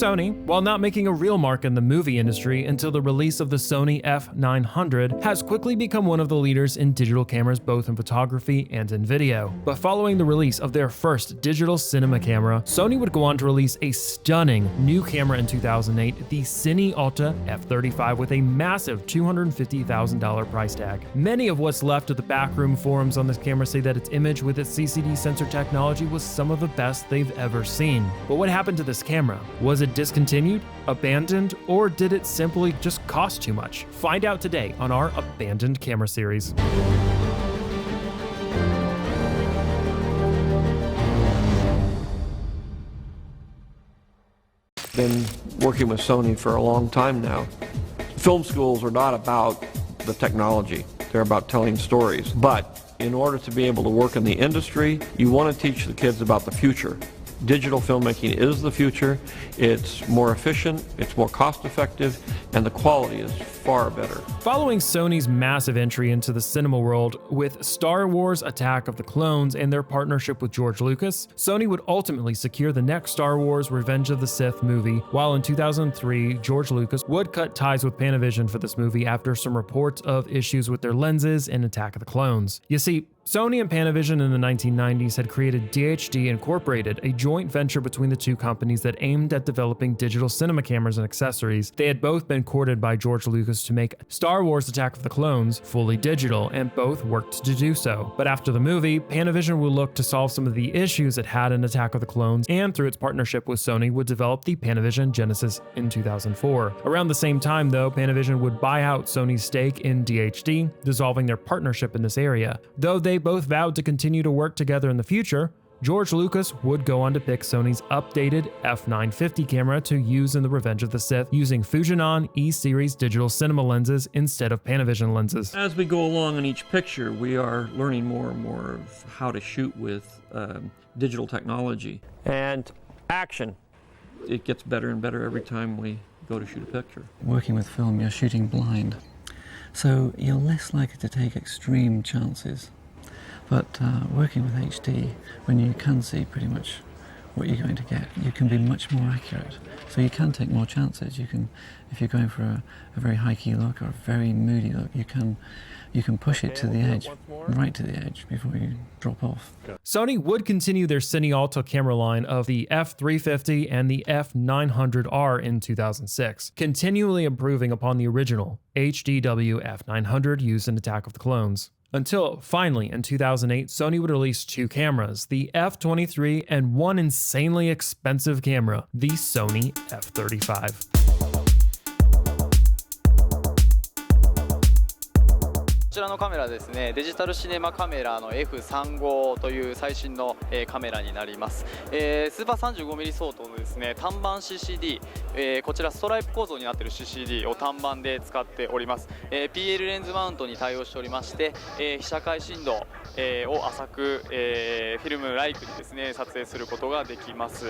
Sony, while not making a real mark in the movie industry until the release of the Sony f900, has quickly become one of the leaders in digital cameras both in photography and in video. But following the release of their first digital cinema camera, Sony would go on to release a stunning new camera in 2008, the Cine Alta f35, with a massive $250,000 price tag. Many of what's left of the backroom forums on this camera say that its image with its CCD sensor technology was some of the best they've ever seen. But what happened to this camera? Was it discontinued, abandoned, or did it simply just cost too much? Find out today on our Abandoned Camera series. Been working with Sony for a long time now. Film schools are not about the technology, they're about telling stories. But in order to be able to work in the industry, you want to teach the kids about the future. Digital filmmaking is the future. It's more efficient, it's more cost effective, and the quality is far better. Following Sony's massive entry into the cinema world with Star Wars: Attack of the Clones and their partnership with George Lucas, Sony would ultimately secure the next Star Wars: Revenge of the Sith movie, while in 2003, George Lucas would cut ties with Panavision for this movie after some reports of issues with their lenses in Attack of the Clones. You see, Sony and Panavision in the 1990s had created DHD Incorporated, a joint venture between the two companies that aimed at developing digital cinema cameras and accessories. They had both been courted by George Lucas to make Star Wars: Attack of the Clones fully digital, and both worked to do so. But after the movie, Panavision would look to solve some of the issues it had in Attack of the Clones, and through its partnership with Sony would develop the Panavision Genesis in 2004. Around the same time though, Panavision would buy out Sony's stake in DHD, dissolving their partnership in this area. Though they both vowed to continue to work together in the future, George Lucas would go on to pick Sony's updated f950 camera to use in the Revenge of the Sith, using Fujinon E-series digital cinema lenses instead of Panavision lenses. As we go along in each picture, we are learning more and more of how to shoot with digital technology. And action. It gets better and better every time we go to shoot a picture. Working with film, you're shooting blind, so you're less likely to take extreme chances. But working with HD, when you can see pretty much what you're going to get, you can be much more accurate. So you can take more chances. You can, if you're going for a very high key look or a very moody look, you can push it to the edge, right to the edge before you drop off. Sony would continue their Cine Alta camera line of the f350 and the f900R in 2006, continually improving upon the original HDW f900 used in Attack of the Clones. Until, finally, in 2008, Sony would release two cameras, the f23 and one insanely expensive camera, the Sony f35. こちらのカメラですね、デジタルシネマカメラの F35 という最新のカメラになります。スーパー 35mm 相当のですね、単板 CCD、こちらストライプ構造になっている CCD を単板で使っております。PL レンズマウントに対応しておりまして、被写界深度を浅く、フィルムライクにですね、撮影することができます。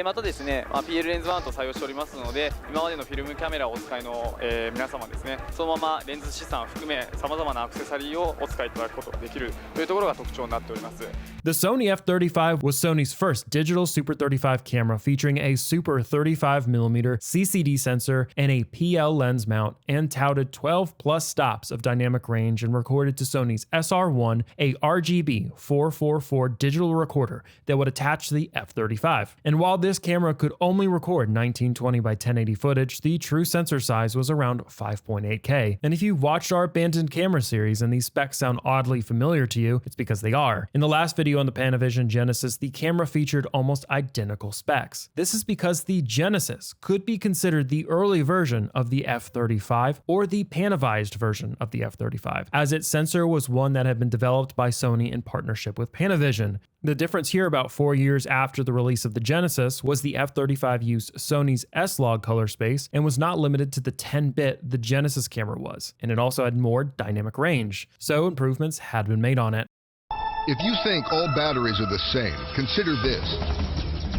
またですね、PL レンズマウントを採用しておりますので、今までのフィルムカメラをお使いの、皆様ですね、そのままレンズ資産含め様々なアクセサリーをお使いいただくことができるというところが特徴になっております。The Sony f35 was Sony's first digital Super 35 camera, featuring a Super 35mm CCD sensor and a PL lens mount, and touted 12 plus stops of dynamic range, and recorded to Sony's SR1, a RGB 444 digital recorder that would attach to the f35. And while this camera could only record 1920 by 1080 footage, the true sensor size was around 5.8K. And if you watched our Abandoned Camera series and these specs sound oddly familiar to you, it's because they are. In the last video on the Panavision Genesis, the camera featured almost identical specs. This is because the Genesis could be considered the early version of the f35 or the Panavized version of the f35, as its sensor was one that had been developed by Sony in partnership with Panavision. The difference here, about 4 years after the release of the Genesis, was the f35 used Sony's S-Log color space and was not limited to the 10-bit the Genesis camera was, and it also had more dynamic range, so improvements had been made on it. If you think all batteries are the same, consider this.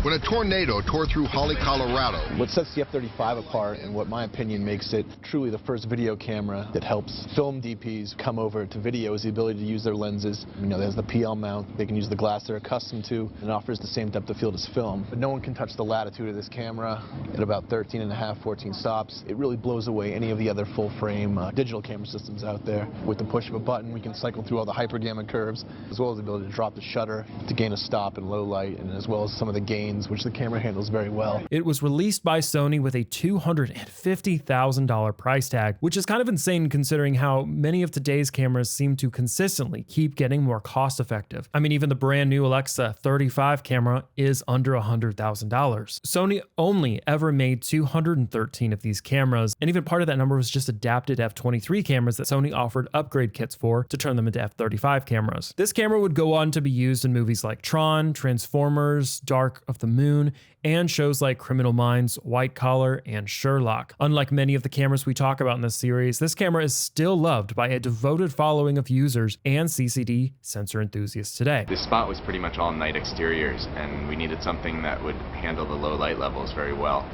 when a tornado tore through Holly, Colorado. What sets the F-35 apart, and what my opinion makes it truly the first video camera that helps film DPs come over to video, is the ability to use their lenses. You know, there's the PL mount, they can use the glass they're accustomed to, and offers the same depth of field as film. But no one can touch the latitude of this camera at about 13.5, 14 stops. It really blows away any of the other full-frame digital camera systems out there. With the push of a button, we can cycle through all the hypergamma curves, as well as the ability to drop the shutter to gain a stop in low light, and as well as some of the gains, which the camera handles very well. It was released by Sony with a $250,000 price tag, which is kind of insane considering how many of today's cameras seem to consistently keep getting more cost effective. I mean, even the brand new Alexa 35 camera is under $100,000. Sony only ever made 213 of these cameras, and even part of that number was just adapted F23 cameras that Sony offered upgrade kits for to turn them into F35 cameras. This camera would go on to be used in movies like Tron, Transformers, Dark of the Moon, and shows like Criminal Minds, White Collar, and Sherlock. Unlike many of the cameras we talk about in this series, this camera is still loved by a devoted following of users and CCD sensor enthusiasts today. This spot was pretty much all night exteriors, and we needed something that would handle the low light levels very well.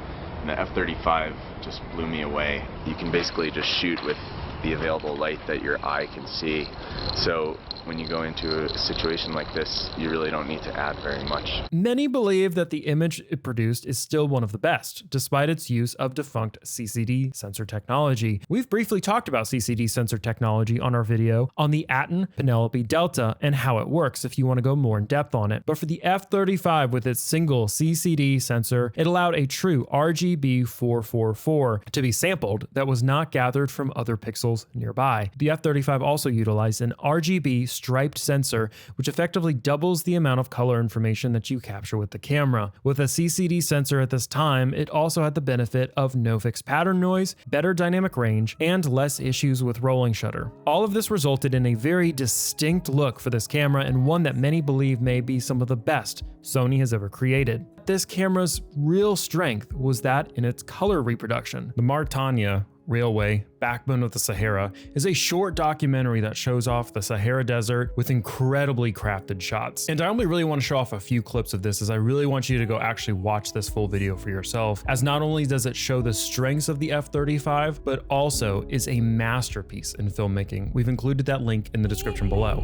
And the F-35 just blew me away. You can basically just shoot with the available light that your eye can see. So when you go into a situation like this, you really don't need to add very much. Many believe that the image it produced is still one of the best, despite its use of defunct CCD sensor technology. We've briefly talked about CCD sensor technology on our video on the Aten Penelope Delta and how it works if you want to go more in depth on it. But for the F-35 with its single CCD sensor, it allowed a true RGB 444 to be sampled that was not gathered from other pixels nearby. The F-35 also utilized an RGB striped sensor, which effectively doubles the amount of color information that you capture with the camera. With a CCD sensor at this time, it also had the benefit of no fixed pattern noise, better dynamic range, and less issues with rolling shutter. All of this resulted in a very distinct look for this camera, and one that many believe may be some of the best Sony has ever created. This camera's real strength was that in its color reproduction. The Mauritania Railway, Backbone of the Sahara, is a short documentary that shows off the Sahara Desert with incredibly crafted shots. And I only really want to show off a few clips of this, as I really want you to go actually watch this full video for yourself, as not only does it show the strengths of the F-35, but also is a masterpiece in filmmaking. We've included that link in the description below.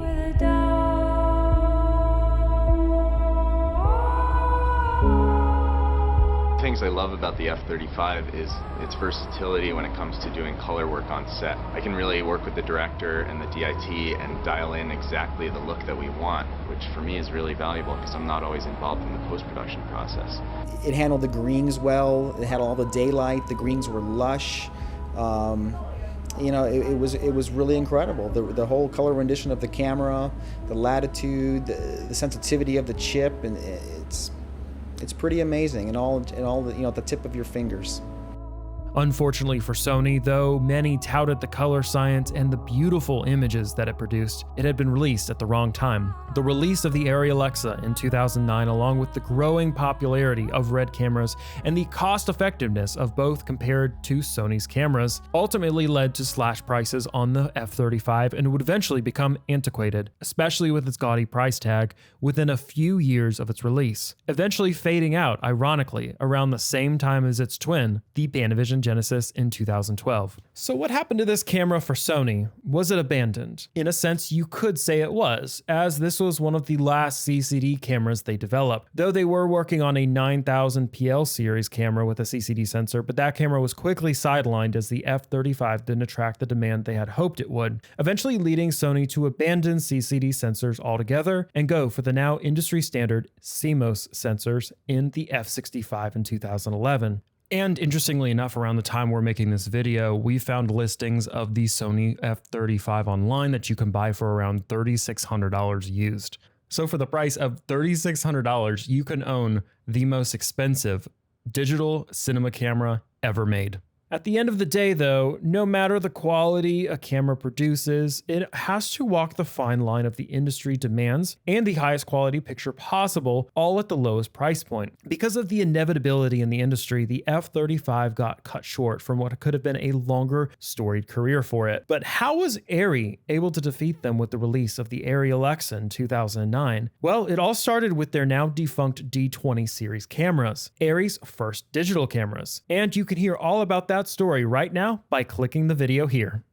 Things I love about the F-35 is its versatility when it comes to doing color work on set. I can really work with the director and the DIT and dial in exactly the look that we want, which for me is really valuable because I'm not always involved in the post-production process. It handled the greens well, it had all the daylight, the greens were lush. You know, it was really incredible. The whole color rendition of the camera, the latitude, the sensitivity of the chip, and it's pretty amazing, and all the, you know, at the tip of your fingers. Unfortunately for Sony, though many touted the color science and the beautiful images that it produced, it had been released at the wrong time. The release of the Arri Alexa in 2009, along with the growing popularity of RED cameras and the cost effectiveness of both compared to Sony's cameras, ultimately led to slash prices on the F-35 and would eventually become antiquated, especially with its gaudy price tag, within a few years of its release, eventually fading out, ironically, around the same time as its twin, the Panavision Genesis in 2012. So what happened to this camera for Sony? Was it abandoned? In a sense, you could say it was, as this was one of the last CCD cameras they developed, though they were working on a 9000 PL series camera with a CCD sensor, but that camera was quickly sidelined as the F-35 didn't attract the demand they had hoped it would, eventually leading Sony to abandon CCD sensors altogether and go for the now industry standard CMOS sensors in the F-65 in 2011. And interestingly enough, around the time we're making this video, we found listings of the Sony F-35 online that you can buy for around $3,600 used. So for the price of $3,600, you can own the most expensive digital cinema camera ever made. At the end of the day, though, no matter the quality a camera produces, it has to walk the fine line of the industry demands and the highest quality picture possible, all at the lowest price point. Because of the inevitability in the industry, the F-35 got cut short from what could have been a longer, storied career for it. But how was ARRI able to defeat them with the release of the ARRI Alexa in 2009? Well, it all started with their now defunct D20 series cameras, ARRI's first digital cameras. And you can hear all about that story right now by clicking the video here.